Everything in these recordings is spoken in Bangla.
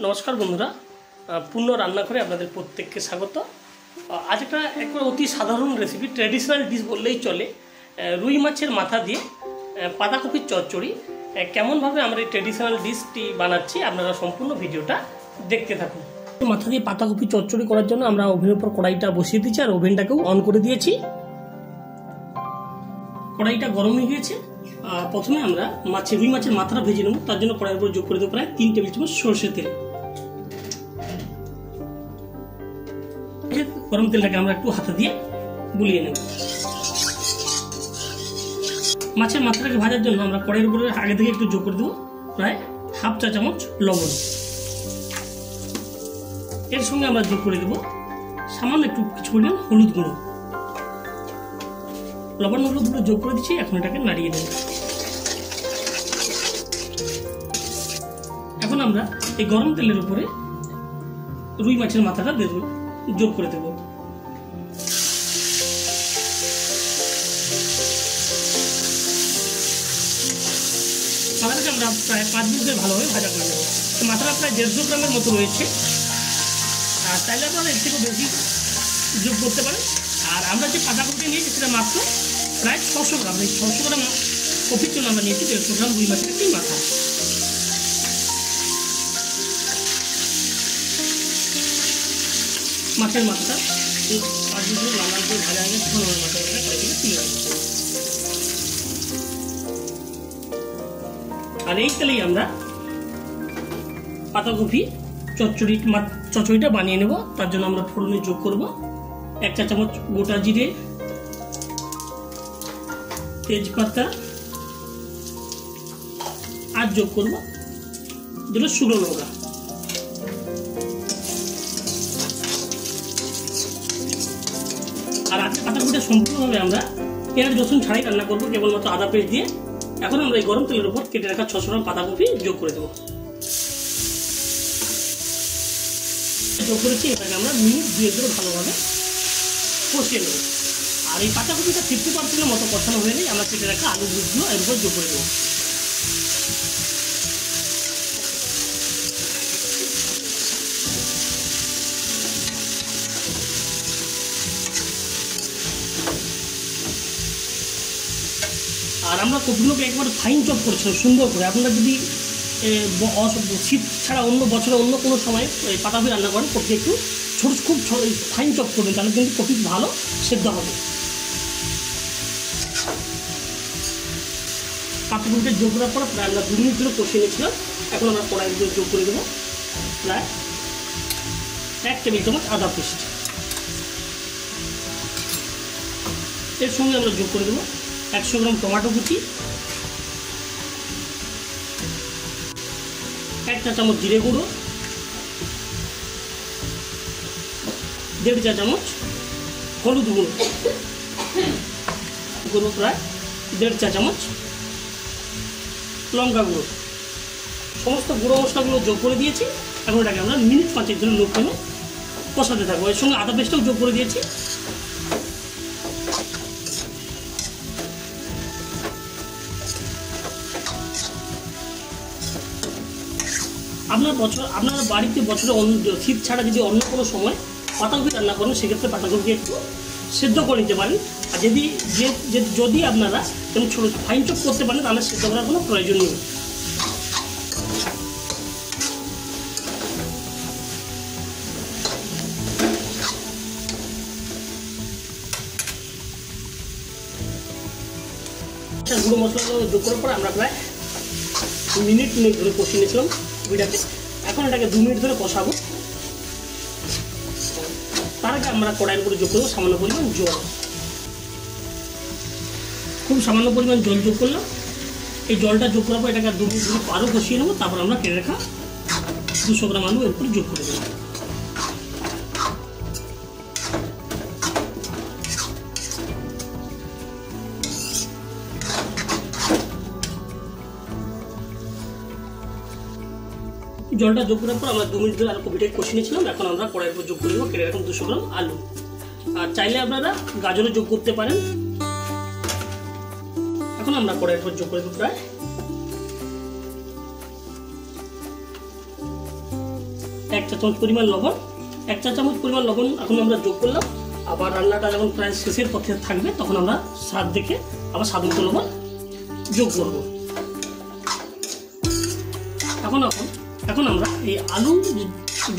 नमस्कार बंधुरा पूर्ण रान्नाघरे आपनादेर प्रत्येकके स्वागत। आज एक अति साधारण रेसिपि ट्रेडिशनल डिश बोललेई चले रुई माछेर माथा दिए पाताकपिर चच्चड़ी केमन भावे आमरा ट्रेडिशनल डिशटी बानाচ্ছি आपनारा सम्पूर्ण भिडियोटा देखते थाकुन। माथा दिए पाताकपि चच्चड़ी करार जन्य आमरा ओभेनेर उपर कड़ाईटा बसिए दिয়েছি और ओभेनटाकेও अन करे दिয়েছি। कड़ाईटा गरम হয়ে গিয়েছে। प्रथमे आमरा रुई माछेर माथाटा भेजे नेब। तार जन्य कड़ाईर उपर जोग करे देব प्राय 3 टेबिल चामच सर्षेर तेल। गरम तेलटाके आमरा एकटु हाथे दिए गुलिয়ে নেব। माछेर माथाटाके भाजार जन्य आमरा कड़ाईर उपर आगे থেকে একটু যোগ করে দেব प्राय हाफ चा चामच लवण। এর সঙ্গে আমরা যোগ করে দেব সামান্য একটু কিছু পরিমাণ হলুদ গুঁড়ো। লবণ হলুদ গুঁড়ো যোগ করে দিচ্ছি। এখন এটাকে নাড়িয়ে দেব। এখন আমরা এই গরম তেলের উপরে রুই মাছের মাথাটা দেব, যোগ করে দেব। মাথাটাকে আমরা প্রায় 5 মিনিট ধরে ভালোভাবে ভাজা করে নেব। মাথাটা প্রায় 150 গ্রামের মতো রয়েছে। আর চাইলে আপনারা এর থেকেও বেশি যোগ করতে পারেন। আর আমরা যে পাতাকপি নিয়েছি সেটা মাত্র প্রায় 600 গ্রাম। এই 600 গ্রাম কপির জন্য আমরা নিয়েছি 150 গ্রাম রুই মাছের একটি মাথা। মাছের মাথাটা 5 মিনিট লাল লাল করে ভাজা হয়ে গেছে। মাথাটা তুলে রাখবো। আর এই তেলেই আমরা পাতাকপি চচ্চড়িটা বানিয়ে নেব। তার জন্য আমরা ফোড়নে যোগ করব 1 চা চামচ গোটা জিরে, তেজপাতা আর যোগ করব দুটো শুকনো লঙ্কা। আর আজকে পাতাকপিটা সম্পূর্ণভাবে আমরা পেঁয়াজ রসুন ছাড়াই রান্না করব, কেবলমাত্র আদা পেস্ট দিয়ে। এখন আমরা এই গরম তেলের উপর কেটে রাখা 600 গ্রাম পাতাকপি যোগ করে দেব। যোগ করেছি, এটাকে আমরা মিনিট 2 ধরে ভালোভাবে কষিয়ে নেব। আর এই পাতাকপিটা 50% মতো কষানো হয়ে গেলে আমরা কেটে রাখা আলু গুঁড়ো এর উপর যোগ করে দেবো। আর আমরা কপিগুলোকে একবার ফাইন চপ করছিলাম সুন্দর করে। আপনারা যদি শীত ছাড়া অন্য বছরে অন্য কোনো সময় পাতাকপি রান্না করেন, কপি একটু ছোট খুব ফাইন চপ করবেন, তাহলে কিন্তু কপি ভালো সেদ্ধ হবে। পাতাকপিটা যোগ করার পর প্রায় আমরা 2 মিনিট ধরে কষিয়ে নিয়েছিলাম। এখন আমরা কড়াইয়ের উপরে যোগ করে দেবো প্রায় 1 টেবিল চামচ আদা পেস্ট। এর সঙ্গে আমরা যোগ করে দেবো 100 গ্রাম টমেটো কুচি, 1 চা চামচ জিরে গুঁড়ো, 1.5 চা চামচ হলুদ গুঁড়ো, প্রায় 1.5 চা চামচ লঙ্কা গুঁড়ো। সমস্ত গুঁড়ো মশলাগুলো যোগ করে দিয়েছি। এখন এটাকে আমরা মিনিট 5 ধরে লো ফ্লেমে কষাতে থাকবো। এর সঙ্গে আদা পেস্টটাও যোগ করে দিয়েছি। আপনারা বাড়িতে বছরে শীত ছাড়া যদি অন্য কোনো সময় পাতাকপি রান্না করেন, সেক্ষেত্রে পাতাকপি একটু সেদ্ধ করে নিতে পারেন। আর যদি আপনারা ছোটো ফাইন চপ করতে পারেন, তাহলে সেদ্ধ করার কোনো প্রয়োজন নেই। গুঁড়ো মশলাগুলো যোগ করার পর আমরা প্রায় মিনিট ধরে কষিয়ে নিয়েছিলাম কপিটাকে। এখন এটাকে 2 মিনিট ধরে কষাবো। তার আগে আমরা কড়াইয়ের উপরে যোগ করবো সামান্য পরিমাণ জল। খুব সামান্য পরিমাণ জল যোগ করলাম। এই জলটা যোগ করার পর এটাকে 2 মিনিট ধরে আরও কষিয়ে নেবো। তারপর আমরা কেটে রাখা 200 গ্রাম আলু এর উপরে যোগ করে দেবো। জলটা যোগ করার পর আমরা 2 মিনিট ধরে আলু কপিটাকে কষিয়ে নিয়েছিলাম। এখন আমরা কড়াইয়ের উপর যোগ করে দেবো কেটে রাখুন 200 গ্রাম আলু। আর চাইলে আপনারা গাজরও যোগ করতে পারেন। এখন আমরা কড়াইয়ের উপর যোগ করে দেবো প্রায় চা চামচ পরিমাণ লবণ, 1 চা চামচ পরিমাণ লবণ এখন আমরা যোগ করলাম। আবার রান্নাটা যখন প্রায় শেষের পথে থাকবে তখন আমরা স্বাদ দেখে আবার স্বাদ মতো লবণ যোগ করব। এখন আমরা এই আলু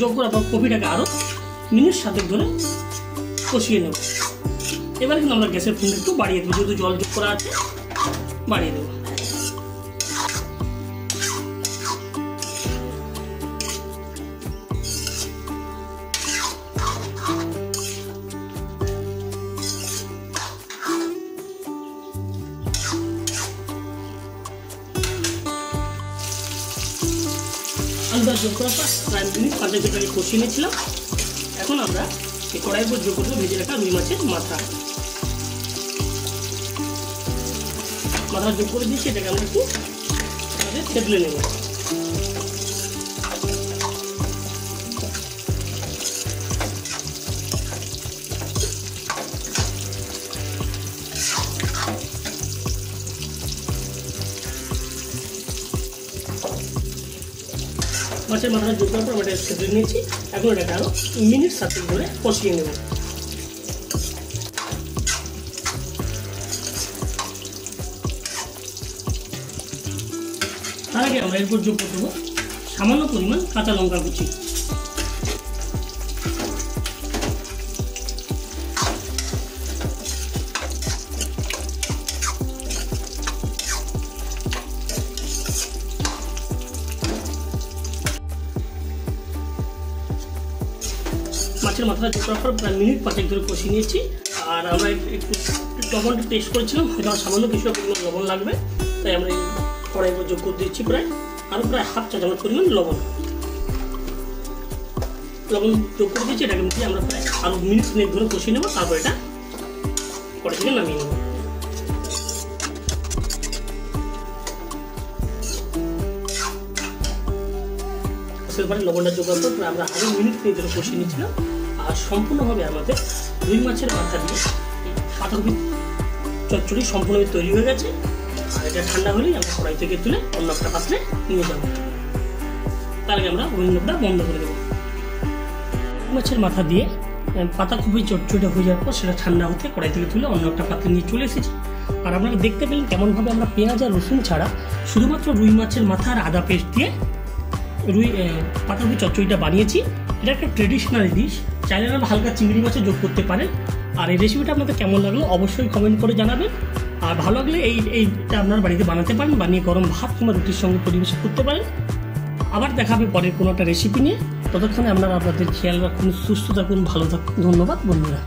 যোগ করার পর কপিটাকে আরও মিনিট 7 ধরে কষিয়ে নেব। এবার কিন্তু আমরা গ্যাসের ফ্লেম একটু বাড়িয়ে দেবো, যেহেতু জল যোগ করা আছে বাড়িয়ে দেবো। আলুটা যোগ করার পর প্রায় মিনিট 5 কষিয়ে নিয়েছিলাম। এখন আমরা এই কড়াইয়ের উপর যোগ করবো ভেজে রাখা রুই মাছের মাথা যোগ করে দিচ্ছি। এটাকে আমরা একটু থেতলে নেব। মাছের মাথাটা যোগ করার পর আমরা এটা থেতলে নিয়েছি। এখন এটাকে আরও মিনিট 7 ধরে কষিয়ে নেব। তার আগে আমরা এরপর যোগ করবো সামান্য পরিমাণ কাঁচা লঙ্কা কুচি। মাছের মাথাটা যোগ করার পর প্রায় মিনিট 5 ধরে কষিয়ে নিয়েছি। আর আমরা একটু লবণটা টেস্ট করেছিলাম, হয়তো সামান্য কিছুটা পরিমাণ লবণ লাগবে, তাই আমরা কড়াইয়ের উপর যোগ করে দিচ্ছি প্রায় 1/2 চা চামচ পরিমাণ লবণ যোগ করে দিচ্ছি। এটাকে আমরা প্রায় আরও মিনিট ধরে কষিয়ে নেবো। তারপর এটা কড়াই থেকে নামিয়ে নেব। সেরপরে লবণটা যোগ করার পর আমরা আরও মিনিট ধরে কষিয়ে নিচ্ছিলাম। আর সম্পূর্ণভাবে আমাদের রুই মাছের মাথা দিয়ে পাতাকপি চচ্চড়ি সম্পূর্ণভাবে তৈরি হয়ে গেছে। আর এটা ঠান্ডা হলেই আমরা কড়াই থেকে তুলে অন্য একটা পাত্রে নিয়ে যাবো। তার আগে আমরা ওভেনটা বন্ধ করে দেবো। মাছের মাথা দিয়ে পাতাকপি চচ্চড়িটা হয়ে যাওয়ার পর সেটা ঠান্ডা হতে কড়াই থেকে তুলে অন্য একটা পাত্রে নিয়ে চলে এসেছি। আর আপনারা দেখতে পেলেন কেমনভাবে আমরা পেঁয়াজ আর রসুন ছাড়া শুধুমাত্র রুই মাছের মাথা আর আদা পেস্ট দিয়ে পাতাকপি চচ্চড়িটা বানিয়েছি। এটা একটা ট্রেডিশনাল ডিশ, চাইলে আমরা হালকা চিংড়ি মাছে যোগ করতে পারেন। আর এই রেসিপিটা আপনাদের কেমন লাগলো অবশ্যই কমেন্ট করে জানাবেন। আর ভালো লাগলে এইটা আপনার বাড়িতে বানাতে পারেন, বানিয়ে গরম ভাত কিংবা রুটির সঙ্গে পরিবেশন করতে পারেন। আবার দেখা হবে পরের কোনো একটা রেসিপি নিয়ে। ততক্ষণে আপনারা আপনাদের খেয়াল রাখুন, সুস্থ থাকুন, ভালো থাকুন। ধন্যবাদ বন্ধুরা।